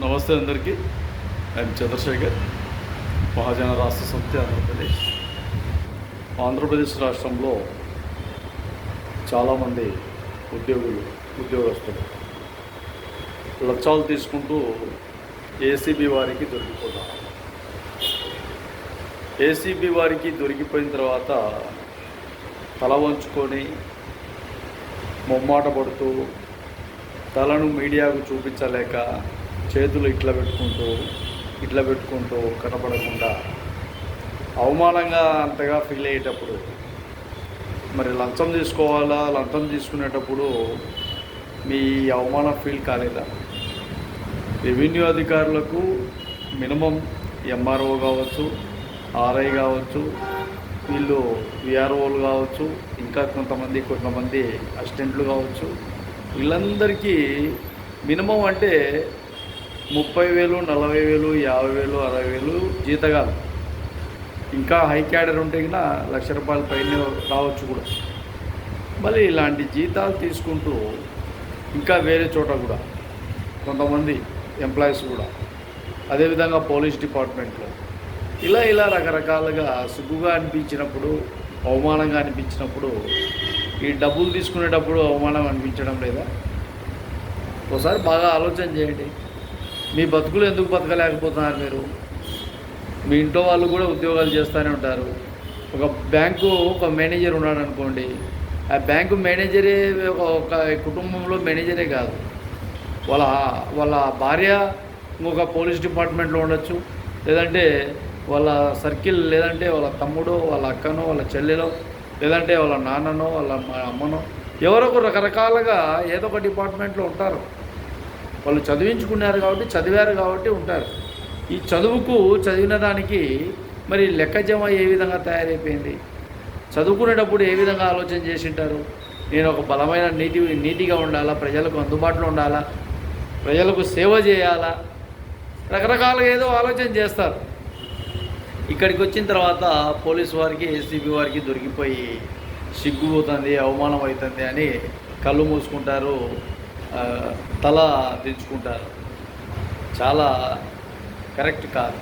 నమస్తే అందరికీ. ఐఎమ్ చంద్రశేఖర్, మహాజన రాష్ట్ర సమితి ఆంధ్రప్రదేశ్ రాష్ట్రంలో చాలామంది ఉద్యోగస్తులు లంచాలు తీసుకుంటూ ఏసీబీ వారికి దొరికిపోతారు. ఏసీబీ వారికి దొరికిపోయిన తర్వాత తల వంచుకొని మొమ్మాట పడుతూ తలను మీడియాకు చూపించలేక చేతులు ఇట్లా పెట్టుకుంటూ కనపడకుండా అవమానంగా అంతగా ఫీల్ అయ్యేటప్పుడు మరి లంచం తీసుకోవాలా? లంచం తీసుకునేటప్పుడు మీ అవమానం ఫీల్ కాలేదా? రెవెన్యూ అధికారులకు మినిమం ఎంఆర్ఓ కావచ్చు, ఆర్ఐ కావచ్చు, వీళ్ళు విఆర్ఓలు కావచ్చు, ఇంకా కొంతమంది అసిస్టెంట్లు కావచ్చు, వీళ్ళందరికీ మినిమం అంటే 30,000, 40,000, 50,000, 60,000 జీతగాలు. ఇంకా హై క్యాడర్ ఉంటే కూడా ₹1,00,000 పైన రావచ్చు కూడా. మళ్ళీ ఇలాంటి జీతాలు తీసుకుంటూ ఇంకా వేరే చోట కూడా కొంతమంది ఎంప్లాయీస్ కూడా, అదేవిధంగా పోలీస్ డిపార్ట్మెంట్లో ఇలా రకరకాలుగా సిగ్గుగా అనిపించినప్పుడు, అవమానంగా అనిపించినప్పుడు, ఈ డబ్బులు తీసుకునేటప్పుడు అవమానం అనిపించడం లేదా? ఒకసారి బాగా ఆలోచన చేయండి. మీ బతుకులు ఎందుకు బతకలేకపోతున్నారు మీరు? మీ ఇంట్లో వాళ్ళు కూడా ఉద్యోగాలు చేస్తూనే ఉంటారు. ఒక మేనేజర్ ఉన్నాడు అనుకోండి, ఆ బ్యాంకు మేనేజరే ఒక కుటుంబంలో మేనేజరే కాదు, వాళ్ళ భార్య ఇంకొక పోలీస్ డిపార్ట్మెంట్లో ఉండొచ్చు, లేదంటే వాళ్ళ సర్కిల్, లేదంటే వాళ్ళ తమ్ముడో, వాళ్ళ అక్కనో, వాళ్ళ చెల్లెలో, లేదంటే వాళ్ళ నాన్ననో, వాళ్ళ అమ్మనో, ఎవరొక రకరకాలుగా ఏదో ఒక డిపార్ట్మెంట్లో ఉంటారు. వాళ్ళు చదివారు కాబట్టి ఉంటారు. ఈ చదివిన దానికి మరి లెక్క జమ ఏ విధంగా తయారైపోయింది? చదువుకునేటప్పుడు ఏ విధంగా ఆలోచన చేసి ఉంటారు? నేను ఒక బలమైన నీతిగా ఉండాలా, ప్రజలకు అందుబాటులో ఉండాలా, ప్రజలకు సేవ చేయాలా, రకరకాలుగా ఏదో ఆలోచన చేస్తారు. ఇక్కడికి వచ్చిన తర్వాత పోలీసు వారికి, ఏసీబీ వారికి దొరికిపోయి సిగ్గుపోతుంది, అవమానం అవుతుంది అని కళ్ళు మూసుకుంటారు, తల దించుకుంటారు. చాలా కరెక్ట్ కాదు.